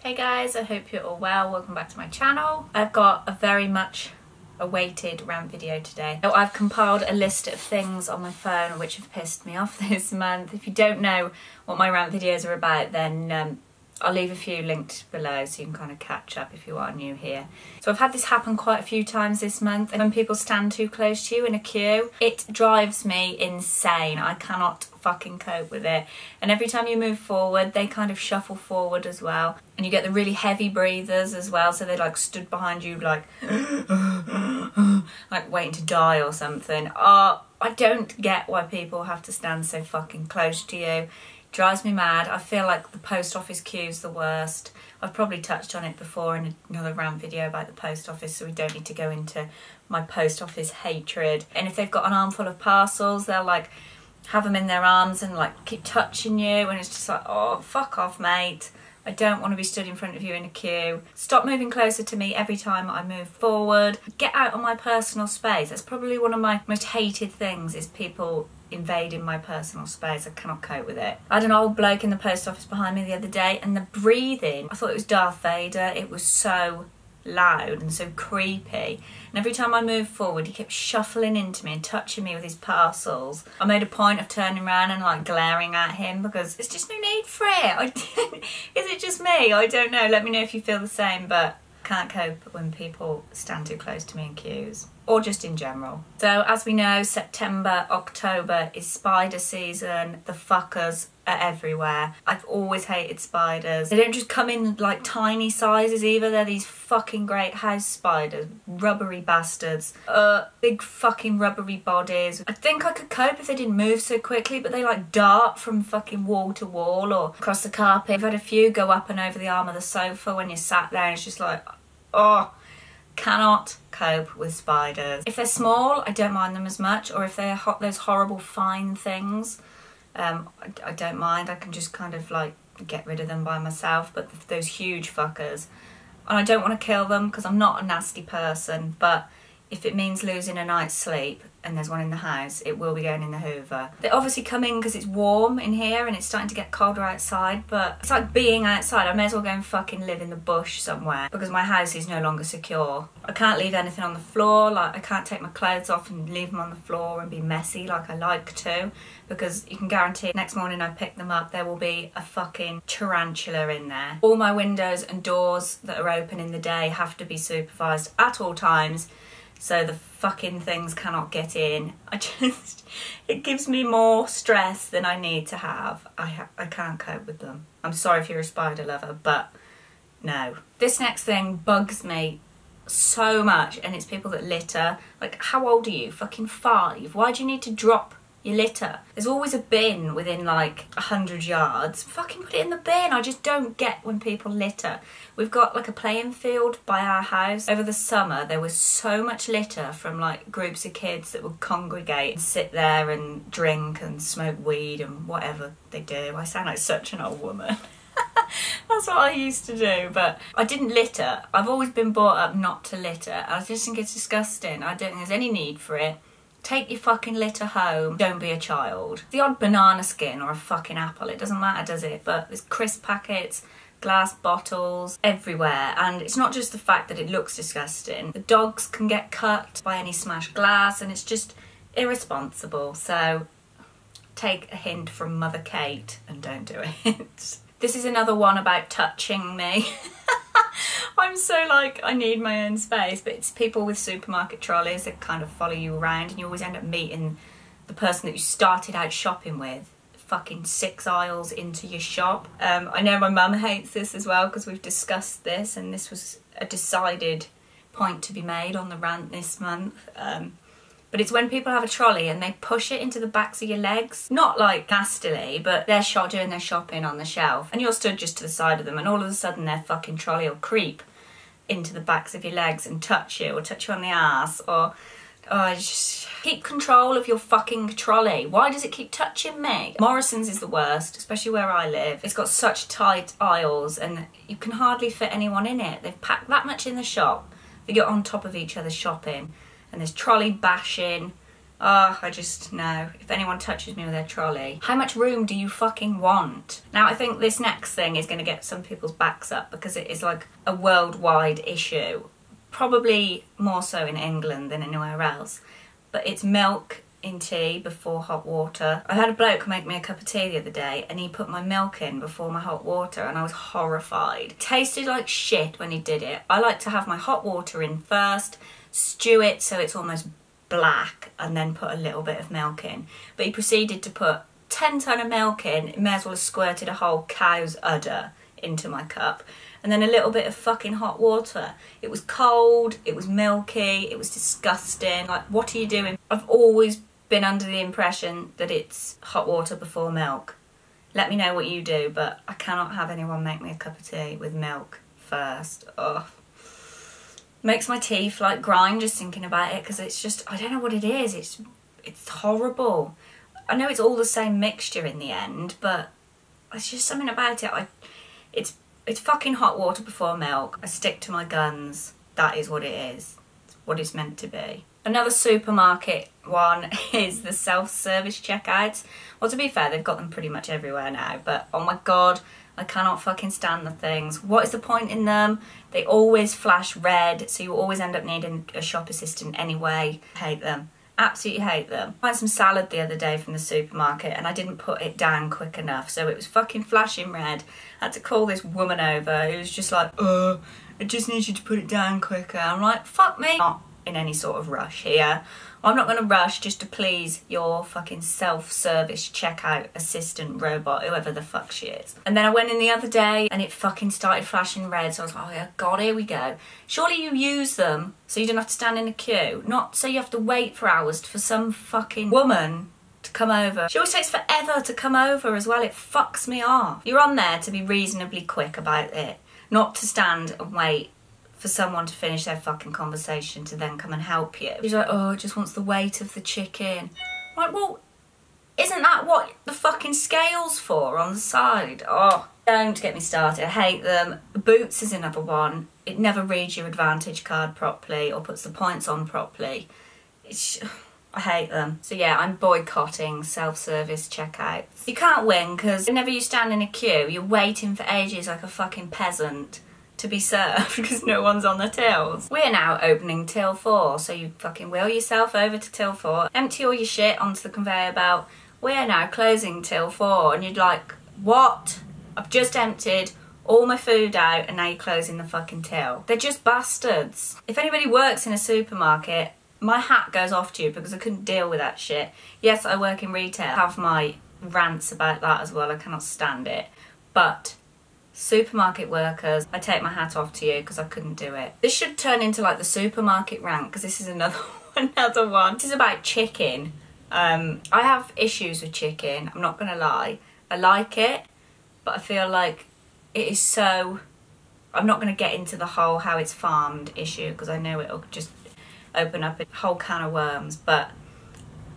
Hey guys, I hope you're all well. Welcome back to my channel. I've got a very much awaited rant video today. So I've compiled a list of things on my phone which have pissed me off this month. If you don't know what my rant videos are about, then I'll leave a few linked below so you can kind of catch up if you are new here. So I've had this happen quite a few times this month, and when people stand too close to you in a queue, it drives me insane. I cannot fucking cope with it. And every time you move forward, they kind of shuffle forward as well. And you get the really heavy breathers as well, so they like stood behind you like like waiting to die or something. I don't get why people have to stand so fucking close to you. Drives me mad. I feel like the post office queue's the worst. I've probably touched on it before in another rant video about the post office, so we don't need to go into my post office hatred. And if they've got an armful of parcels, they'll like have them in their arms and like keep touching you, and it's just like, oh, fuck off, mate. I don't want to be stood in front of you in a queue. Stop moving closer to me every time I move forward. Get out of my personal space. That's probably one of my most hated things, is people invading my personal space. I cannot cope with it. I had an old bloke in the post office behind me the other day, and the breathing, I thought it was Darth Vader. It was so loud and so creepy, and every time I moved forward he kept shuffling into me and touching me with his parcels. I made a point of turning around and like glaring at him because there's just no need for it. Is it just me? I don't know. Let me know if you feel the same, but I can't cope when people stand too close to me in queues, or just in general. So as we know, September, October is spider season. The fuckers are everywhere. I've always hated spiders. They don't just come in like tiny sizes either. They're these fucking great house spiders, rubbery bastards, big fucking rubbery bodies. I think I could cope if they didn't move so quickly, but they like dart from fucking wall to wall or across the carpet. I've had a few go up and over the arm of the sofa when you're sat there, and it's just like, oh, cannot cope with spiders. If they're small, I don't mind them as much, or if they're those horrible fine things, I don't mind. I can just kind of like get rid of them by myself. But those huge fuckers, and I don't want to kill them because I'm not a nasty person, but if it means losing a night's sleep and there's one in the house, it will be going in the Hoover. They obviously come in because it's warm in here and it's starting to get colder outside, but it's like being outside. I may as well go and fucking live in the bush somewhere because my house is no longer secure. I can't leave anything on the floor. Like, I can't take my clothes off and leave them on the floor and be messy like I like to, because you can guarantee next morning I pick them up, there will be a fucking tarantula in there. All my windows and doors that are open in the day have to be supervised at all times, so the fucking things cannot get in. It gives me more stress than I need to have. I can't cope with them. I'm sorry if you're a spider lover, but no. This next thing bugs me so much, and it's people that litter. Like, how old are you? Fucking 5? Why do you need to drop your litter? There's always a bin within like 100 yards. Fucking put it in the bin. I just don't get when people litter. We've got like a playing field by our house. Over the summer there was so much litter from like groups of kids that would congregate and sit there and drink and smoke weed and whatever they do. I sound like such an old woman. That's what I used to do, but I didn't litter. I've always been brought up not to litter. I just think it's disgusting. I don't think there's any need for it. Take your fucking litter home. Don't be a child. The odd banana skin or a fucking apple, it doesn't matter, does it? But there's crisp packets, glass bottles everywhere, and it's not just the fact that it looks disgusting. The dogs can get cut by any smashed glass, and it's just irresponsible. So take a hint from Mother Kate and don't do it. This is another one about touching me. I'm so like, I need my own space, but it's people with supermarket trolleys that kind of follow you around, and you always end up meeting the person that you started out shopping with fucking 6 aisles into your shop. I know my mum hates this as well because we've discussed this, and this was a decided point to be made on the rant this month. But it's when people have a trolley and they push it into the backs of your legs. Not like nastily, but they're doing their shopping on the shelf and you're stood just to the side of them, and all of a sudden their fucking trolley will creep into the backs of your legs and touch you, or touch you on the ass, or just keep control of your fucking trolley. Why does it keep touching me? Morrison's is the worst, especially where I live. It's got such tight aisles and you can hardly fit anyone in it. They've packed that much in the shop. They get on top of each other shopping, and there's trolley bashing, Oh, I just know. If anyone touches me with their trolley, how much room do you fucking want? Now, I think this next thing is going to get some people's backs up because it is like a worldwide issue. Probably more so in England than anywhere else. But it's milk in tea before hot water. I had a bloke make me a cup of tea the other day and he put my milk in before my hot water and I was horrified. It tasted like shit when he did it. I like to have my hot water in first, stew it so it's almost black and then put a little bit of milk in. But he proceeded to put 10 tonne of milk in. It may as well have squirted a whole cow's udder into my cup. And then a little bit of fucking hot water. It was cold, it was milky, it was disgusting. Like, what are you doing? I've always been under the impression that it's hot water before milk. Let me know what you do, but I cannot have anyone make me a cup of tea with milk first. Ugh. Makes my teeth like grind just thinking about it because it's just, I don't know what it is. It's horrible. I know it's all the same mixture in the end, but it's just something about it. It's fucking hot water before milk. I stick to my guns. That is what it is. It's what it's meant to be. Another supermarket one is the self-service checkouts. Well, to be fair, they've got them pretty much everywhere now, but oh my god, I cannot fucking stand the things. What is the point in them? They always flash red, so you always end up needing a shop assistant anyway. Hate them. Absolutely hate them. I had some salad the other day from the supermarket and I didn't put it down quick enough, so it was fucking flashing red. I had to call this woman over who was just like, I just need you to put it down quicker. I'm like, fuck me. Not in any sort of rush here. I'm not going to rush just to please your fucking self-service checkout assistant robot, whoever the fuck she is. And then I went in the other day and it fucking started flashing red, so I was like, oh yeah, god, here we go. Surely you use them so you don't have to stand in a queue, not so you have to wait for hours for some fucking woman to come over. She always takes forever to come over as well. It fucks me off. You're on there to be reasonably quick about it, not to stand and wait for someone to finish their fucking conversation to then come and help you. She's like, oh, it just wants the weight of the chicken. I'm like, well, isn't that what the fucking scale's for on the side? Oh, don't get me started. I hate them. Boots is another one. It never reads your Advantage card properly or puts the points on properly. I hate them. So yeah, I'm boycotting self-service checkouts. You can't win because whenever you stand in a queue, you're waiting for ages like a fucking peasant to be served because no one's on the tills. We're now opening till 4, so you fucking wheel yourself over to till 4, empty all your shit onto the conveyor belt. We're now closing till 4, and you're like, what? I've just emptied all my food out and now you're closing the fucking till. They're just bastards. If anybody works in a supermarket, my hat goes off to you because I couldn't deal with that shit. Yes, I work in retail. I have my rants about that as well. I cannot stand it. But supermarket workers, I take my hat off to you because I couldn't do it. This should turn into like the supermarket rant because this is another one. This is about chicken. I have issues with chicken, I'm not gonna lie. I like it, but I feel like it is so... I'm not gonna get into the whole how it's farmed issue because I know it'll just open up a whole can of worms, but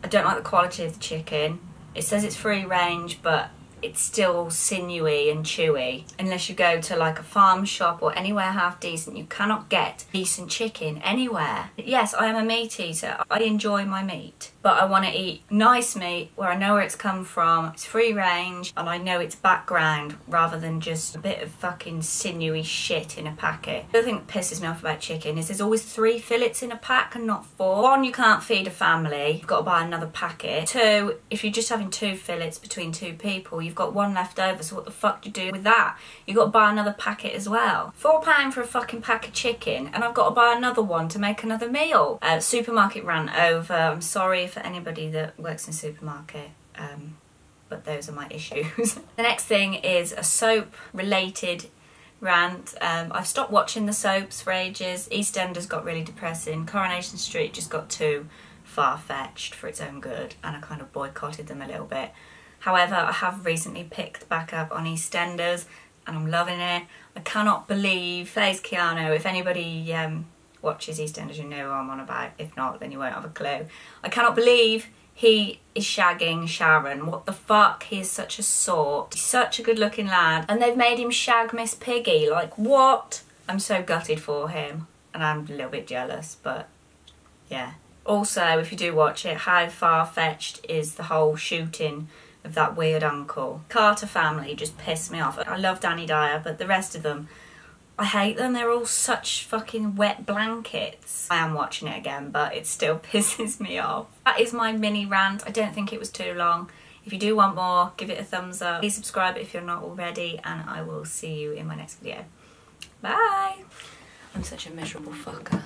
I don't like the quality of the chicken. It says it's free range, but it's still sinewy and chewy. Unless you go to like a farm shop or anywhere half decent, you cannot get decent chicken anywhere. Yes, I am a meat eater. I enjoy my meat, but I want to eat nice meat where I know where it's come from, it's free range, and I know its background rather than just a bit of fucking sinewy shit in a packet. The other thing that pisses me off about chicken is there's always 3 fillets in a pack and not 4. 1, you can't feed a family, you've got to buy another packet. 2, if you're just having 2 fillets between 2 people, you've got 1 left over, so what the fuck do you do with that? You've got to buy another packet as well. £4 for a fucking pack of chicken, and I've got to buy another one to make another meal. Supermarket rant over. I'm sorry for anybody that works in a supermarket, but those are my issues. The next thing is a soap related rant. I've stopped watching the soaps for ages. EastEnders got really depressing. Coronation Street just got too far-fetched for its own good, and I kind of boycotted them a little bit. However, I have recently picked back up on EastEnders and I'm loving it. I cannot believe, plays Keanu. If anybody watches EastEnders, you know who I'm on about. If not, then you won't have a clue. I cannot believe he is shagging Sharon. What the fuck? He is such a sort. He's such a good looking lad. And they've made him shag Miss Piggy. Like, what? I'm so gutted for him. And I'm a little bit jealous, but yeah. Also, if you do watch it, how far-fetched is the whole shooting of that weird uncle? Carter family just pissed me off. I love Danny Dyer, but the rest of them, I hate them. They're all such fucking wet blankets. I am watching it again, but it still pisses me off. That is my mini rant. I don't think it was too long. If you do want more, give it a thumbs up. Please subscribe if you're not already, and I will see you in my next video. Bye! I'm such a miserable fucker.